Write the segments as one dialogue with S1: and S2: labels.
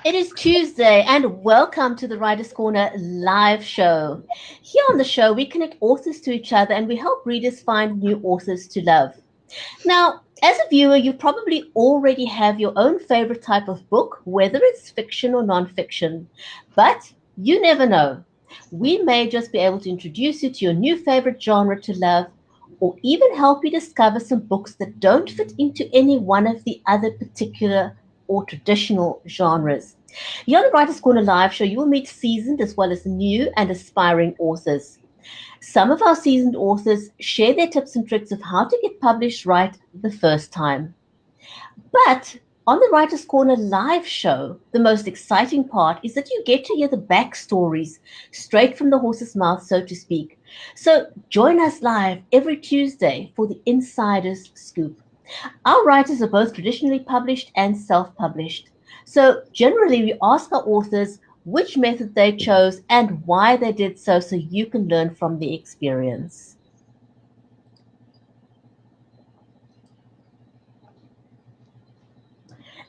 S1: It is Tuesday, and welcome to the Writers' Corner live show. Here on the show, we connect authors to each other and we help readers find new authors to love. Now, as a viewer, you probably already have your own favorite type of book, whether it's fiction or nonfiction. But you never know. We may just be able to introduce you to your new favorite genre to love, or even help you discover some books that don't fit into any one of the other particular or traditional genres. Here on the Writers' Corner live show, you will meet seasoned as well as new and aspiring authors. Some of our seasoned authors share their tips and tricks of how to get published right the first time. But on the Writers' Corner live show, the most exciting part is that you get to hear the backstories straight from the horse's mouth, so to speak. So join us live every Tuesday for the Insider's Scoop. Our writers are both traditionally published and self-published. So generally, we ask our authors which method they chose and why they did so you can learn from the experience.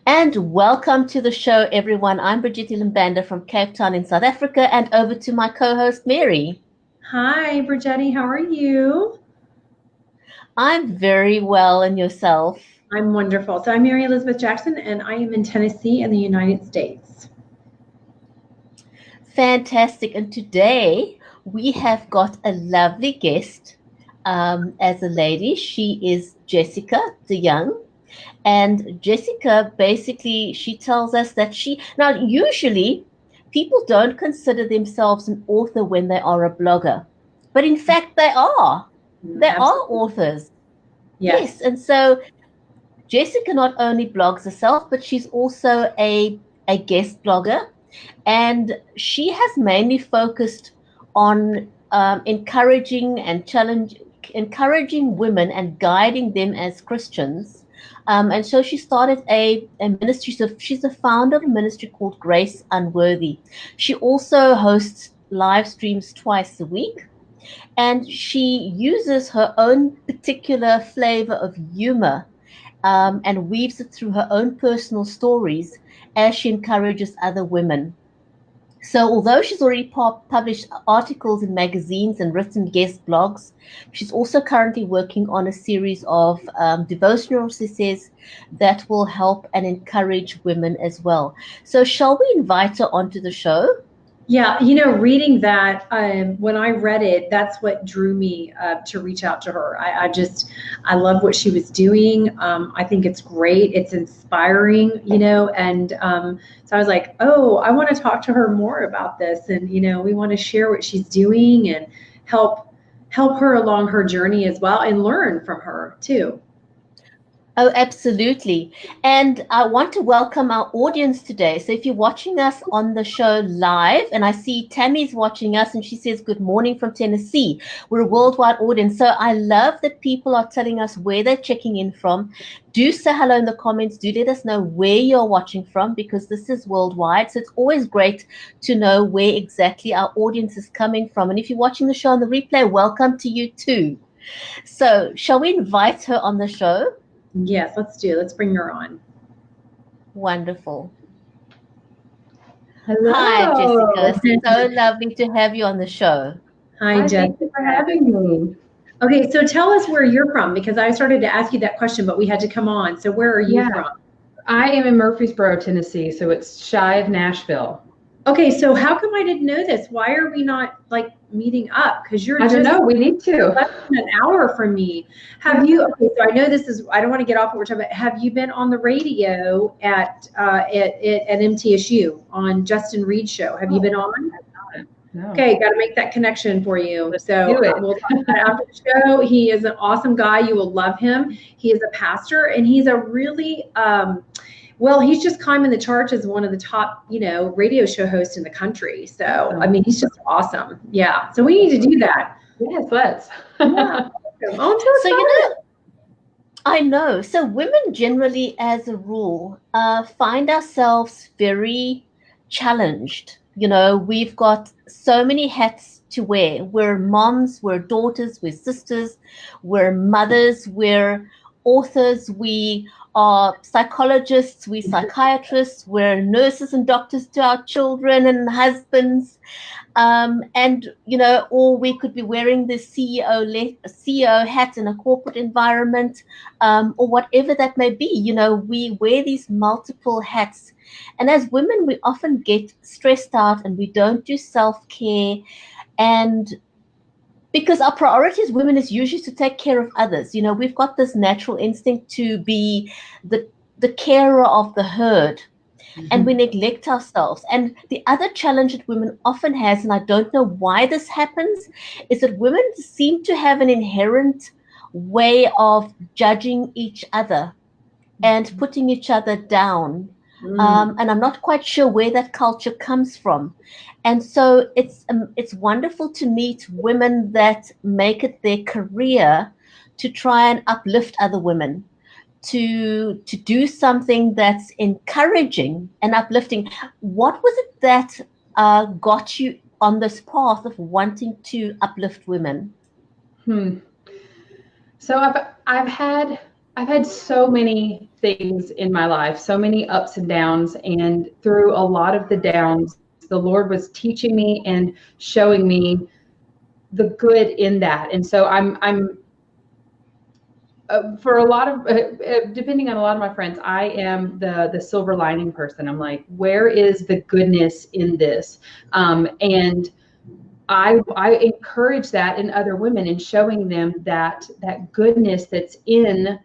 S1: And welcome to the show, everyone. I'm Brigitte Limbanda from Cape Town in South Africa, and over to my co-host, Mary.
S2: Hi, Brigitte. How are you?
S1: I'm very well, and yourself?
S2: I'm wonderful. So I'm Mary Elizabeth Jackson, and I am in Tennessee in the United States.
S1: Fantastic. And today we have got a lovely guest as a lady. She is Jessica DeYoung. And Jessica, basically, she tells us that now usually people don't consider themselves an author when they are a blogger, but in fact they are. They are authors. Yes. And so Jessica not only blogs herself, but she's also a guest blogger. And she has mainly focused on encouraging women and guiding them as Christians. And so she started a ministry. So she's the founder of a ministry called Grace Unworthy. She also hosts live streams twice a week. And she uses her own particular flavor of humor and weaves it through her own personal stories as she encourages other women. So although she's already published articles in magazines and written guest blogs, she's also currently working on a series of devotionals, she says, that will help and encourage women as well. So shall we invite her onto the show?
S2: Yeah, reading that, when I read it, that's what drew me to reach out to her. I love what she was doing. I think it's great. It's inspiring, and so I was like, oh, I want to talk to her more about this. And, we want to share what she's doing and help her along her journey as well and learn from her too.
S1: Oh, absolutely. And I want to welcome our audience today. So if you're watching us on the show live, and I see Tammy's watching us and she says, good morning from Tennessee. We're a worldwide audience. So I love that people are telling us where they're checking in from. Do say hello in the comments. Do let us know where you're watching from because this is worldwide. So it's always great to know where exactly our audience is coming from. And if you're watching the show on the replay, welcome to you too. So shall we invite her on the show?
S2: Yes, let's do it. Let's bring her on.
S1: Wonderful.
S3: Hello.
S1: Hi, Jessica. So lovely to have you on the show.
S2: Hi, Jessica.
S3: Thank you for having me.
S2: Okay, so tell us where you're from because I started to ask you that question, but we had to come on. So where are you from?
S3: I am in Murfreesboro, Tennessee, so it's shy of Nashville.
S2: Okay, so how come I didn't know this? Why are we not meeting up? Because you're
S3: I don't know. We need to.
S2: Less than an hour from me. Have you? Okay, so I know this is. I don't want to get off what we're talking about. Have you been on the radio at MTSU on Justin Reed's show? Have you been on?
S3: No.
S2: Okay, got to make that connection for you.
S3: Let's
S2: so
S3: do it.
S2: We'll talk about it after the show. He is an awesome guy. You will love him. He is a pastor, and he's a really well, he's just climbing the charts as one of the top, radio show hosts in the country. So, I mean, he's just awesome. Yeah. So we need to do that.
S3: Yes, let's.
S2: Yeah.
S1: I know. So women generally, as a rule, find ourselves very challenged. We've got so many hats to wear. We're moms, we're daughters, we're sisters, we're mothers, we're authors, we are psychologists, we psychiatrists, we're nurses and doctors to our children and husbands. And or we could be wearing the CEO hat in a corporate environment, or whatever that may be. We wear these multiple hats, and as women, we often get stressed out, and we don't do self-care, and because our priority as women is usually to take care of others. We've got this natural instinct to be the carer of the herd. And we neglect ourselves. And the other challenge that women often has, and I don't know why this happens, is that women seem to have an inherent way of judging each other and putting each other down. And I'm not quite sure where that culture comes from. And so it's wonderful to meet women that make it their career to try and uplift other women, to do something that's encouraging and uplifting. What was it that got you on this path of wanting to uplift women?
S3: So I've had so many things in my life, so many ups and downs, and through a lot of the downs, the Lord was teaching me and showing me the good in that. And so I'm for a lot of, depending on a lot of my friends, I am the silver lining person. I'm like, where is the goodness in this? And I encourage that in other women and showing them that goodness that's in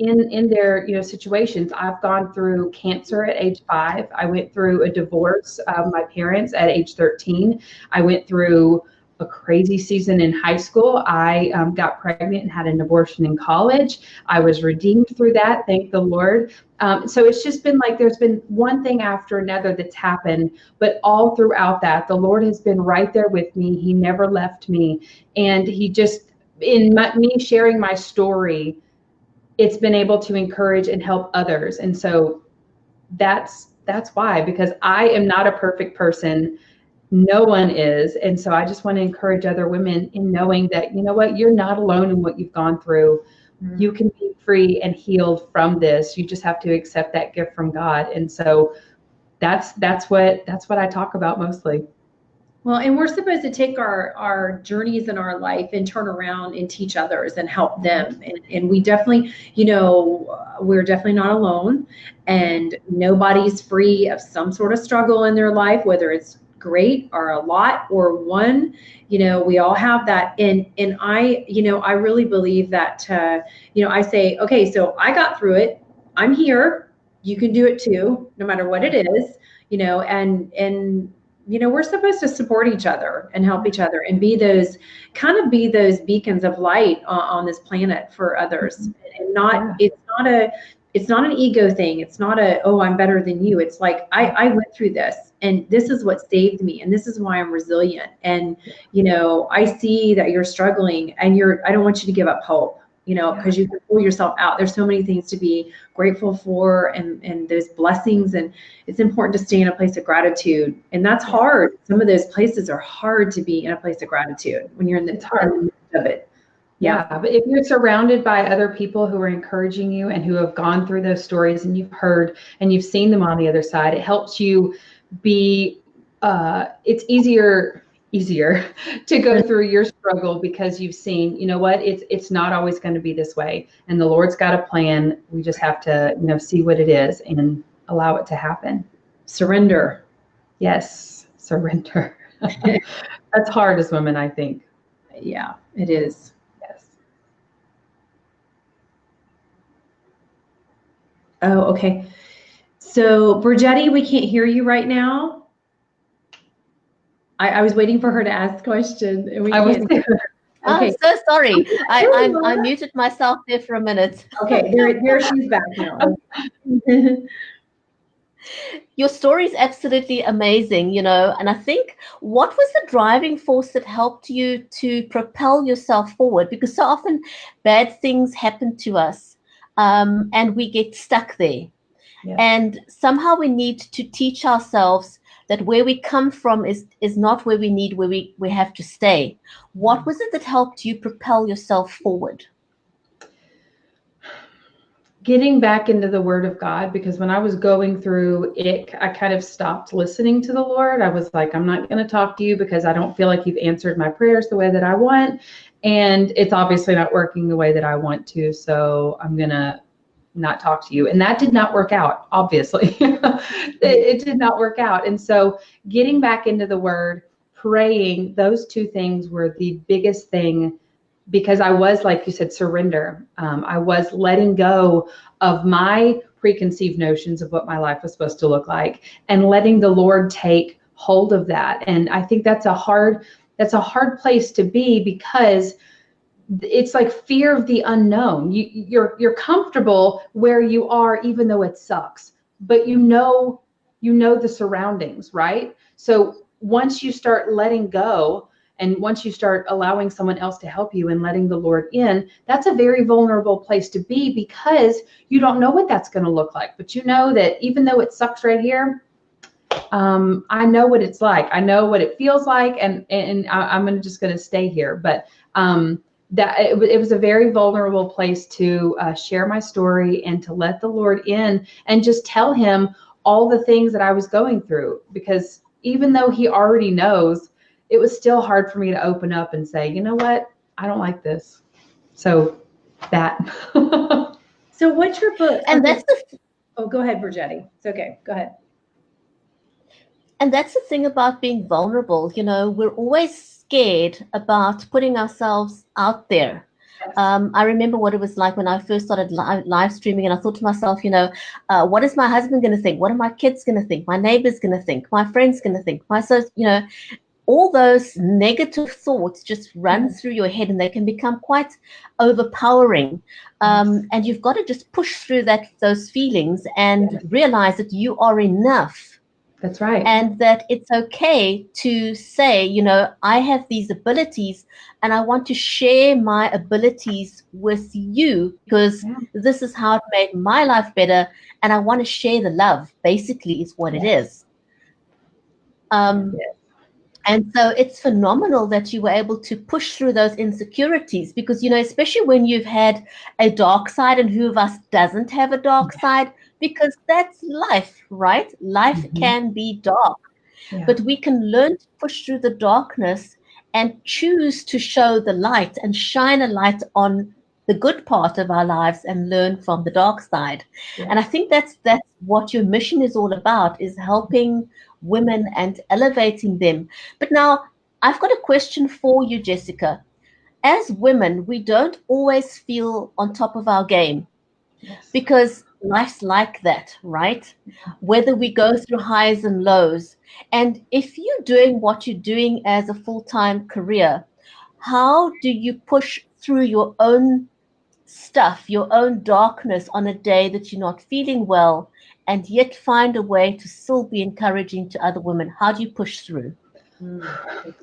S3: their situations. I've gone through cancer at age 5. I went through a divorce of my parents at age 13. I went through a crazy season in high school. I got pregnant and had an abortion in college. I was redeemed through that, thank the Lord. So it's just been like there's been one thing after another that's happened, but all throughout that, the Lord has been right there with me. He never left me. And he just, me sharing my story, it's been able to encourage and help others. And so that's why, because I am not a perfect person. No one is. And so I just want to encourage other women in knowing that, you know what, you're not alone in what you've gone through. You can be free and healed from this. You just have to accept that gift from God. And so that's what I talk about mostly.
S2: Well, and we're supposed to take our journeys in our life and turn around and teach others and help them. And we definitely, we're definitely not alone, and nobody's free of some sort of struggle in their life, whether it's great or a lot or one. We all have that. And I really believe that, I say, okay, so I got through it. I'm here. You can do it too, no matter what it is, and we're supposed to support each other and help each other and be those beacons of light on this planet for others. And it's not an ego thing. It's not oh, I'm better than you. It's like, I went through this, and this is what saved me, and this is why I'm resilient. And, I see that you're struggling, and I don't want you to give up hope, because you can pull yourself out. There's so many things to be grateful for, and those blessings. And it's important to stay in a place of gratitude. And that's hard. Some of those places are hard to be in a place of gratitude when you're in the midst of it.
S3: Yeah, but if you're surrounded by other people who are encouraging you and who have gone through those stories, and you've heard and you've seen them on the other side, it helps you be, it's easier to go through your struggle, because you've seen, it's not always going to be this way, and the Lord's got a plan. We just have to, see what it is and allow it to happen.
S2: Surrender.
S3: Yes, surrender. That's hard as women, I think.
S2: Yeah, it is. Oh, okay. So, Brigetti, we can't hear you right now. I was waiting for her to ask a question. And
S1: okay. I'm so sorry. I muted myself there for a minute.
S2: Okay, there she's back now.
S1: Your story is absolutely amazing, and I think, what was the driving force that helped you to propel yourself forward? Because so often bad things happen to us, and we get stuck there. Yeah. And somehow we need to teach ourselves that where we come from is not where we have to stay. What was it that helped you propel yourself forward?
S3: getting back into the Word of God, because when I was going through it, I kind of stopped listening to the Lord. I was like, I'm not going to talk to you because I don't feel like you've answered my prayers the way that I want. And it's obviously not working the way that I want to. So I'm going to not talk to you. And that did not work out, obviously. It did not work out. And so getting back into the Word, praying, those two things were the biggest thing, because I was, like you said, surrender. I was letting go of my preconceived notions of what my life was supposed to look like, and letting the Lord take hold of that. And I think that's a hard place to be, because it's like fear of the unknown. You're comfortable where you are, even though it sucks, but you know the surroundings, right? So once you start letting go, and once you start allowing someone else to help you and letting the Lord in, that's a very vulnerable place to be, because you don't know what that's going to look like. But you know that even though it sucks right here, I know what it's like. I know what it feels like, and I'm just going to stay here. But that it was a very vulnerable place to share my story and to let the Lord in and just tell him all the things that I was going through, because even though he already knows, it was still hard for me to open up and say, you know what, I don't like this. So that.
S2: So what's your book?
S1: And that's
S2: Oh, go ahead, Brigetti. It's okay. Go ahead.
S1: And that's the thing about being vulnerable. You know, we're always scared about putting ourselves out there.
S2: Yes.
S1: I remember what it was like when I first started live streaming, and I thought to myself, you know, what is my husband going to think? What are my kids going to think? My neighbor's going to think? My friend's going to think? All those negative thoughts just run through your head, and they can become quite overpowering. And you've got to just push through those feelings and realize that you are enough.
S3: That's right.
S1: And that it's okay to say, you know, I have these abilities and I want to share my abilities with you, because this is how it made my life better. And I want to share the love, basically, is what it is. And so it's phenomenal that you were able to push through those insecurities, because, you know, especially when you've had a dark side, and who of us doesn't have a dark side? Because that's life, right? Life can be dark, but we can learn to push through the darkness and choose to show the light and shine a light on the good part of our lives and learn from the dark side. And I think that's what your mission is all about, is helping women and elevating them. But now I've got a question for you, Jessica. As women, we don't always feel on top of our game, because life's like that, right? Whether we go through highs and lows. And if you're doing what you're doing as a full-time career, how do you push through your own stuff, your own darkness on a day that you're not feeling well, and yet find a way to still be encouraging to other women? How do you push through?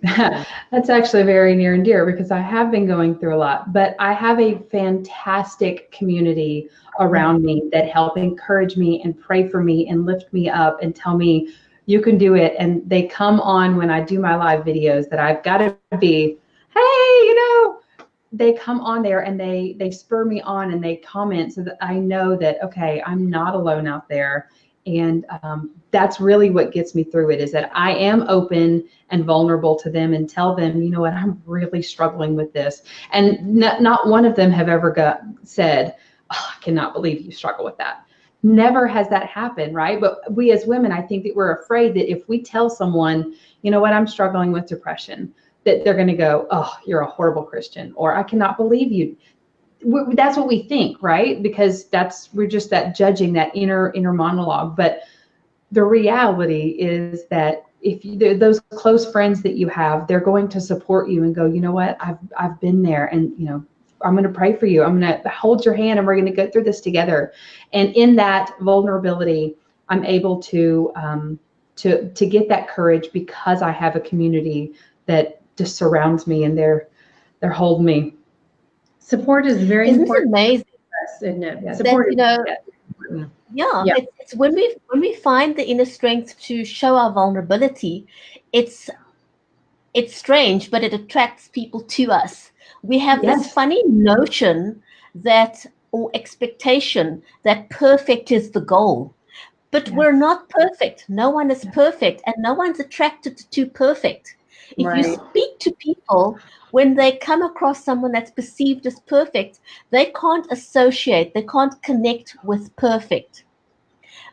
S3: That's actually very near and dear, because I have been going through a lot, but I have a fantastic community around me that help encourage me and pray for me and lift me up and tell me you can do it. And they come on when I do my live videos that I've got to be, hey, they come on there and they spur me on and they comment, so that I know that, okay, I'm not alone out there. And that's really what gets me through it, is that I am open and vulnerable to them and tell them, you know what, I'm really struggling with this. And not one of them have ever said, oh, I cannot believe you struggle with that. Never has that happened, right? But we as women, I think that we're afraid that if we tell someone, you know what, I'm struggling with depression, that they're going to go, oh, you're a horrible Christian, or I cannot believe you. That's what we think, right? Because we're just that judging, that inner monologue. But the reality is that if those close friends that you have, they're going to support you and go, you know what, I've been there, and you know, I'm going to pray for you. I'm going to hold your hand, and we're going to go through this together. And in that vulnerability, I'm able to get that courage, because I have a community that just surrounds me, and they're holding me.
S2: Support is very important.
S1: Isn't it amazing?
S2: Isn't it?
S1: That,
S2: Support
S1: you know, it's when we find the inner strength to show our vulnerability, it's strange, but it attracts people to us. We have this funny notion that or expectation that perfect is the goal. But we're not perfect. No one is perfect, and no one's attracted to perfect. If you
S2: Right.
S1: speak to people, when they come across someone that's perceived as perfect, they can't associate, they can't connect with perfect.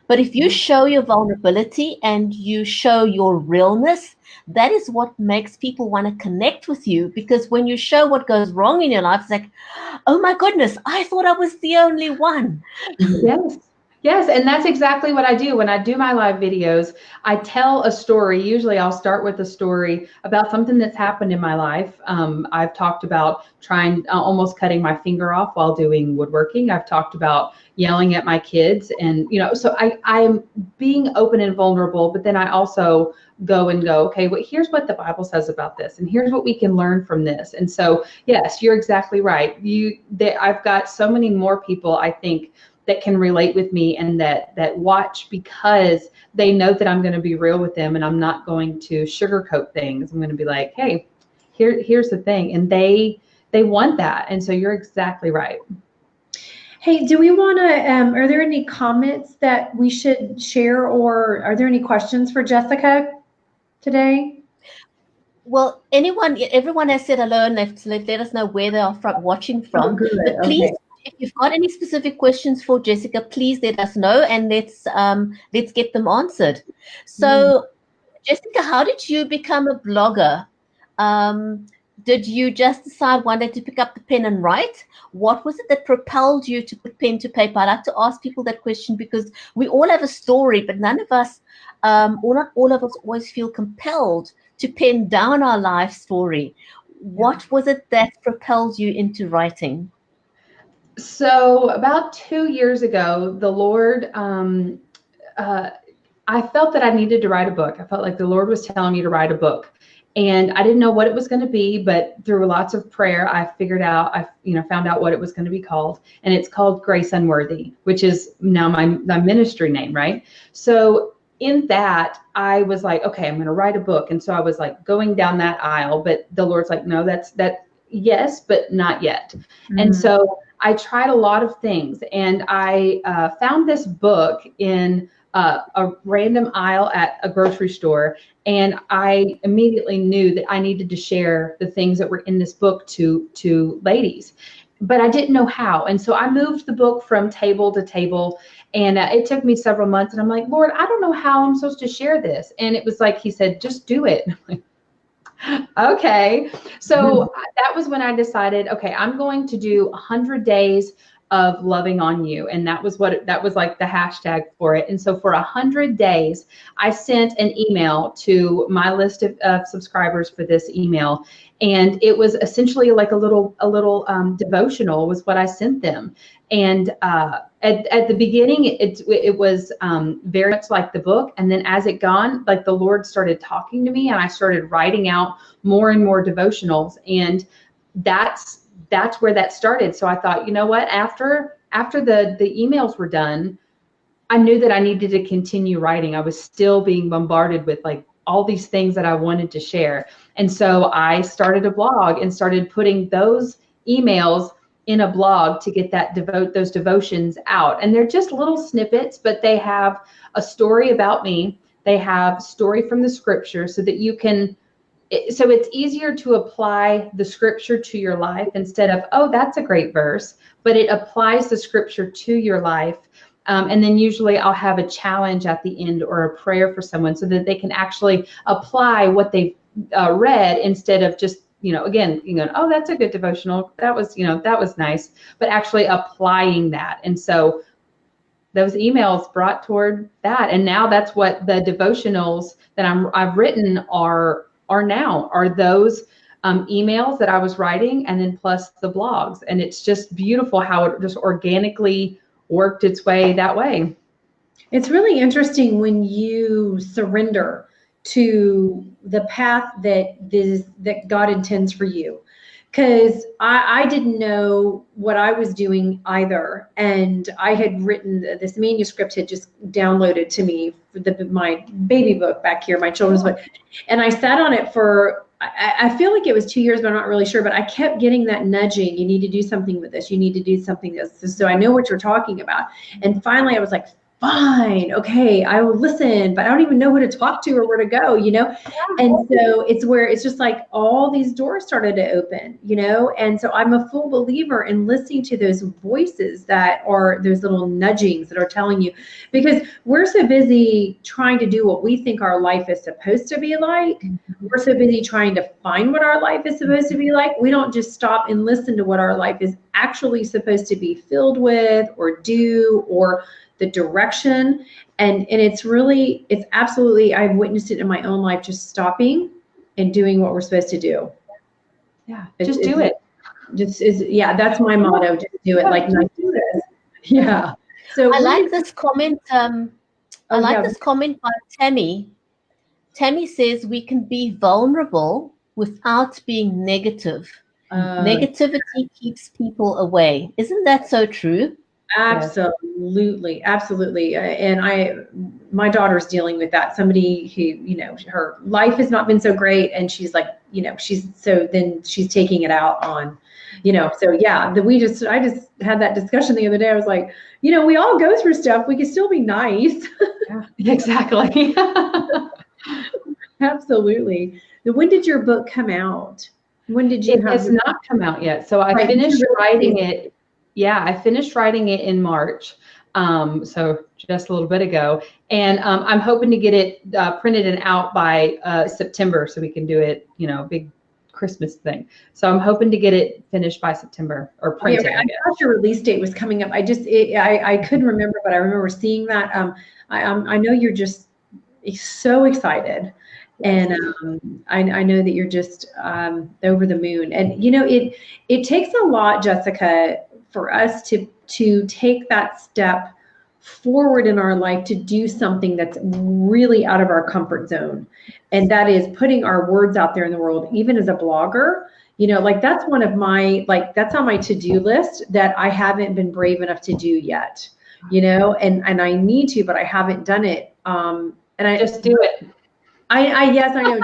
S1: But if you show your vulnerability and you show your realness, that is what makes people want to connect with you, because when you show what goes wrong in your life, it's like, oh my goodness, I thought I was the only one.
S3: Yes. Yes, and that's exactly what I do. When I do my live videos, I tell a story. Usually I'll start with a story about something that's happened in my life. I've talked about trying, almost cutting my finger off while doing woodworking. I've talked about yelling at my kids, and, so I'm being open and vulnerable, but then I also go, okay, well, here's what the Bible says about this, and here's what we can learn from this. And so, yes, you're exactly right. I've got so many more people, I think, that can relate with me, and that watch, because they know that I'm going to be real with them, and I'm not going to sugarcoat things. I'm going to be like, hey, here's the thing. And they want that. And so you're exactly right.
S2: Hey, do we want to, are there any comments that we should share, or are there any questions for Jessica today?
S1: Well, everyone has said hello, and let us know where they are watching from.
S2: Good.
S1: But please,
S2: Okay.
S1: if you've got any specific questions for Jessica, please let us know, and let's get them answered. So, Jessica, how did you become a blogger? Did you just decide one day to pick up the pen and write? What was it that propelled you to put pen to paper? I like to ask people that question because we all have a story, but none of us, or not all of us, always feel compelled to pen down our life story. What was it that propelled you into writing?
S3: So about 2 years ago, the Lord, I felt that I needed to write a book. I felt like the Lord was telling me to write a book, and I didn't know what it was going to be, but through lots of prayer, I found out what it was going to be called, and it's called Grace Unworthy, which is now my ministry name, right? So in that, I was like, okay, I'm going to write a book. And so I was like going down that aisle, but the Lord's like, no, yes, but not yet. And so I tried a lot of things, and I found this book in a random aisle at a grocery store, and I immediately knew that I needed to share the things that were in this book to ladies, but I didn't know how. And so I moved the book from table to table, and it took me several months, and I'm like, Lord, I don't know how I'm supposed to share this. And it was like, he said, just do it. Okay. So that was when I decided, okay, I'm going to do 100 days of loving on you. And that was like the hashtag for it. And so for 100 days, I sent an email to my list of subscribers for this email. And it was essentially like a little devotional was what I sent them. And at the beginning, it was very much like the book. And then as it gone, like the Lord started talking to me, and I started writing out more and more devotionals. And that's where that started. So I thought, you know what, after the emails were done, I knew that I needed to continue writing. I was still being bombarded with like all these things that I wanted to share. And so I started a blog and started putting those emails in a blog to get those devotions out. And they're just little snippets, but they have a story about me. They have story from the scripture, so that you can, so it's easier to apply the scripture to your life instead of, oh, that's a great verse, but it applies the scripture to your life. And then usually I'll have a challenge at the end or a prayer for someone, so that they can actually apply what they've read, instead of just, again, oh, that's a good devotional. That was nice, but actually applying that. And so those emails brought toward that. And now that's what the devotionals that I've written are those emails that I was writing, and then plus the blogs. And it's just beautiful how it just organically worked its way that way.
S2: It's really interesting when you surrender to the path that God intends for you. Because I didn't know what I was doing either. And I had written, this manuscript had just downloaded to me for my baby book back here, my children's book. And I sat on it for, I feel like it was 2 years, but I'm not really sure. But I kept getting that nudging. You need to do something with this. You need to do something with this. So I know what you're talking about. And finally, I was like, fine, okay, I will listen, but I don't even know who to talk to or where to go, you know? And so it's where it's just like all these doors started to open, you know? And so I'm a full believer in listening to those voices that are those little nudgings that are telling you, because we're so busy trying to do what we think our life is supposed to be like. We're so busy trying to find what our life is supposed to be like. We don't just stop and listen to what our life is actually supposed to be filled with or do, or the direction. And it's absolutely, I've witnessed it in my own life, just stopping and doing what we're supposed to do.
S3: Yeah, just do it.
S2: Yeah, that's my motto. Just do it. Like, not do this. Yeah. So
S1: I like this comment. I like this comment by Tammy. Tammy says we can be vulnerable without being negative. Negativity keeps people away. Isn't that so true?
S2: Absolutely. Absolutely. And my daughter's dealing with that. Somebody who, you know, her life has not been so great. And she's like, you know, she's taking it out on, you know, so yeah, I just had that discussion the other day. I was like, you know, we all go through stuff. We can still be nice.
S3: Yeah, exactly.
S2: Absolutely. When did your book come out? When did you
S3: It has not come out yet. So I finished writing it. Yeah, I finished writing it in March, so just a little bit ago, and I'm hoping to get it printed and out by September, so we can do it, you know, big Christmas thing. So I'm hoping to get it finished by September or printed.
S2: I thought your release date was coming up. I couldn't remember, but I remember seeing that. I know you're just so excited. And I know that you're just over the moon. And you know, it takes a lot, Jessica, for us to take that step forward in our life to do something that's really out of our comfort zone. And that is putting our words out there in the world, even as a blogger. You know, like that's one of my, like, that's on my to-do list that I haven't been brave enough to do yet, you know, and I need to, but I haven't done it. And I
S3: just do it.
S2: Yes, I know.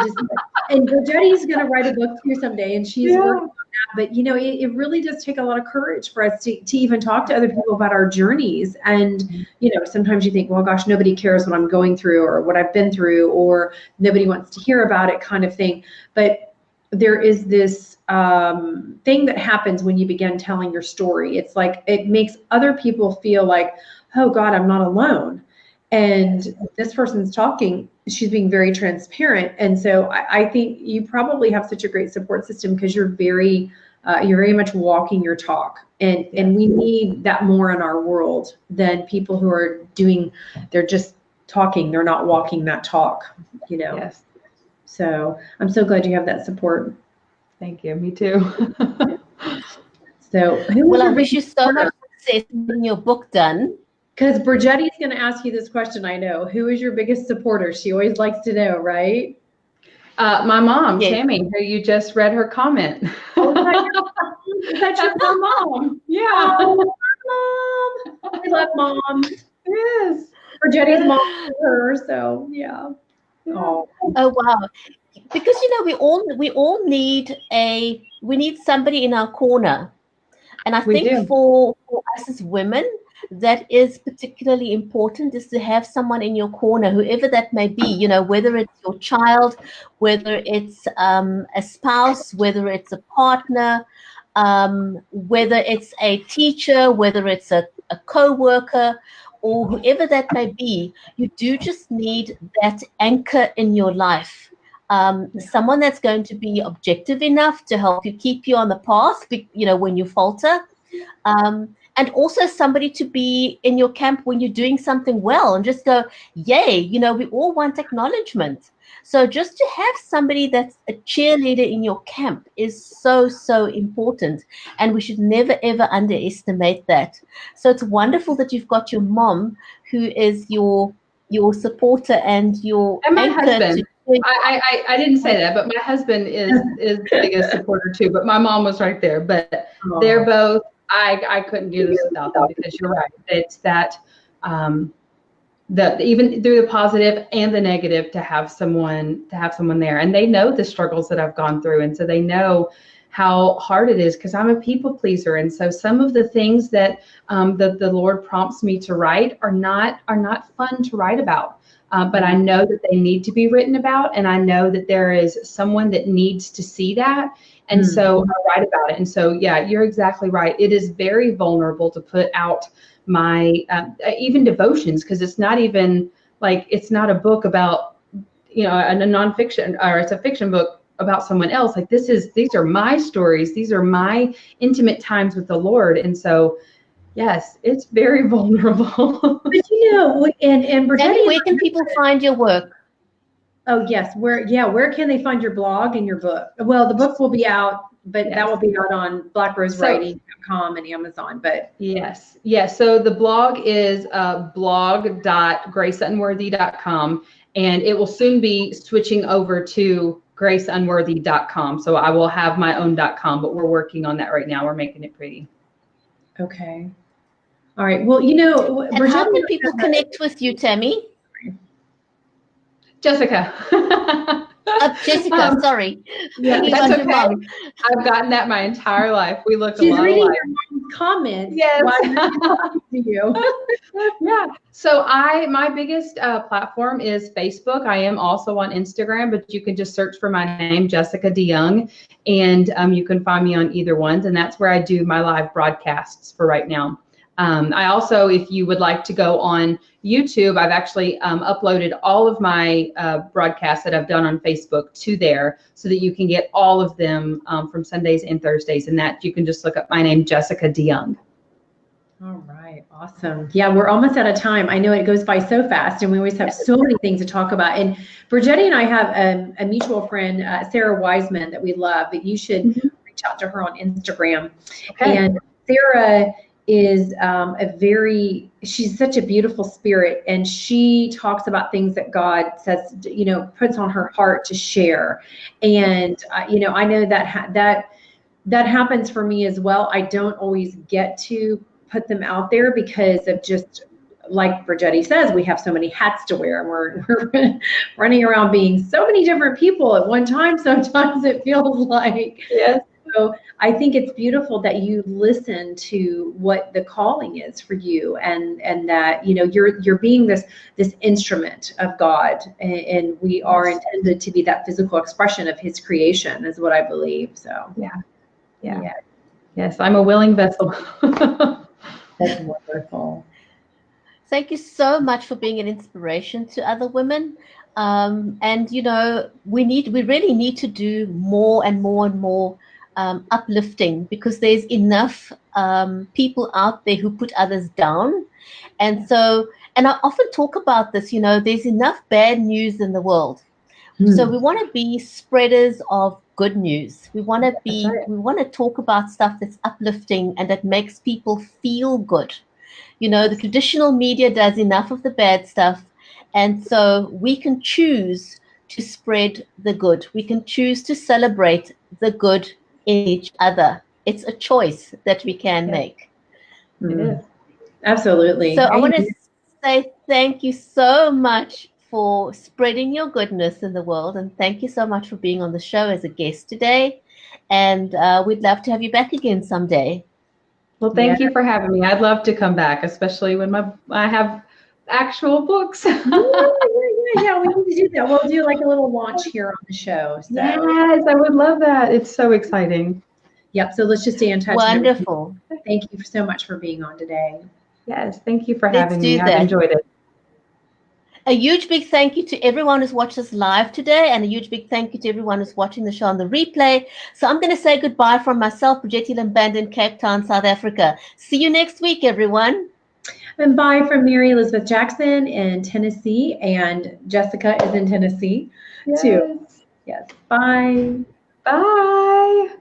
S2: And Bridgetti's going to write a book too someday, and she's working on that. But you know, it really does take a lot of courage for us to even talk to other people about our journeys. And you know, sometimes you think, well, gosh, nobody cares what I'm going through or what I've been through, or nobody wants to hear about it, kind of thing. But there is this thing that happens when you begin telling your story. It's like it makes other people feel like, oh God, I'm not alone. And this person's talking, she's being very transparent. And so I think you probably have such a great support system because you're very much walking your talk. And we need that more in our world than people who are they're just talking, they're not walking that talk, you know?
S3: Yes.
S2: So I'm so glad you have that support.
S3: Thank you. Me too.
S2: So
S1: I wish you so much success in your book done.
S2: Because Bridgetti's going to ask you this question, I know. Who is your biggest supporter? She always likes to know, right?
S3: My mom, Tammy, who you just read her comment.
S2: Oh, that's your mom.
S3: Yeah.
S2: Oh, Mom. I love Mom.
S3: Yes.
S2: Bridgetti's mom her, so yeah.
S1: Oh wow. Because you know, we all need somebody in our corner. And I think for us as women, that is particularly important, is to have someone in your corner, whoever that may be, you know, whether it's your child, whether it's a spouse, whether it's a partner, whether it's a teacher, whether it's a co-worker, or whoever that may be. You do just need that anchor in your life. Someone that's going to be objective enough to help you, keep you on the path, you know, when you falter. And also somebody to be in your camp when you're doing something well and just go, yay, you know, we all want acknowledgement. So just to have somebody that's a cheerleader in your camp is so, so important. And we should never, ever underestimate that. So it's wonderful that you've got your mom, who is your supporter and
S3: my husband. I didn't say that, but my husband is the biggest supporter too. But my mom was right there. But they're both. I couldn't do this without them, because you're right. It's that even through the positive and the negative, to have someone there. And they know the struggles that I've gone through. And so they know how hard it is, because I'm a people pleaser. And so some of the things that the Lord prompts me to write are not fun to write about. But I know that they need to be written about, and I know that there is someone that needs to see that. And so I write about it. And so, yeah, you're exactly right. It is very vulnerable to put out my even devotions, because it's not even like, it's not a book about, a nonfiction, or it's a fiction book about someone else. Like, these are my stories. These are my intimate times with the Lord. And so, yes, it's very vulnerable.
S2: But and Brittany,
S1: where can people find your work?
S2: Oh yes, where can they find your blog and your book? Well, the book will be out, but that will be out on blackrosewriting.com and Amazon. But
S3: yes. So the blog is blog.graceunworthy.com, and it will soon be switching over to graceunworthy.com. So I will have my own .com, but we're working on that right now. We're making it pretty.
S2: Okay. All right. Well,
S1: and how can people connect with you, Tammy?
S3: Jessica.
S1: Jessica, sorry.
S3: Yeah, that's okay. I've gotten that my entire life. We look a lot alike.
S2: She's reading your mom's comments.
S3: Yes.
S2: While you're talking to you.
S3: Yeah. So my biggest platform is Facebook. I am also on Instagram, but you can just search for my name, Jessica DeYoung, and you can find me on either one. And that's where I do my live broadcasts for right now. I also, if you would like to go on YouTube, I've actually uploaded all of my broadcasts that I've done on Facebook to there, so that you can get all of them from Sundays and Thursdays. And that you can just look up my name, Jessica DeYoung.
S2: All right. Awesome. Yeah, we're almost out of time. I know it goes by so fast, and we always have so many things to talk about. And Brittany and I have a mutual friend, Sarah Wiseman, that we love, that you should reach out to her on Instagram. Okay. And Sarah is she's such a beautiful spirit, and she talks about things that God says, puts on her heart to share. And, I know that happens for me as well. I don't always get to put them out there because of just, like Brittany says, we have so many hats to wear, and we're running around being so many different people at one time. Sometimes it feels like, yes. So I think it's beautiful that you listen to what the calling is for you, and that you're being this instrument of God, and we are intended to be that physical expression of His creation, is what I believe. So yeah.
S3: Yes, I'm a willing vessel.
S2: That's wonderful.
S1: Thank you so much for being an inspiration to other women. And we really need to do more and more and more uplifting, because there's enough people out there who put others down. And so, and I often talk about this, there's enough bad news in the world. So we want to be spreaders of good news. We want to talk about stuff that's uplifting and that makes people feel good. The traditional media does enough of the bad stuff. And so we can choose to spread the good. We can choose to celebrate the good in each other. It's a choice that we can make.
S2: It is. Absolutely.
S1: So I want to say thank you so much for spreading your goodness in the world. And thank you so much for being on the show as a guest today. And we'd love to have you back again someday.
S3: Well, thank you for having me. I'd love to come back, especially when I have actual books.
S2: Yeah, we need to do that. We'll do like a little launch here on the show. So.
S3: Yes, I would love that. It's so exciting.
S2: Yep. So let's just stay in touch.
S1: Wonderful.
S2: Thank you so much for being on today.
S3: Yes, thank you for having me. I've enjoyed it.
S1: A huge big thank you to everyone who's watched us live today, and a huge big thank you to everyone who's watching the show on the replay. So I'm going to say goodbye from myself, Brigitte Limband in Cape Town, South Africa. See you next week, everyone.
S2: And bye from Mary Elizabeth Jackson in Tennessee, and Jessica is in Tennessee too. Yes. Bye.
S3: Bye.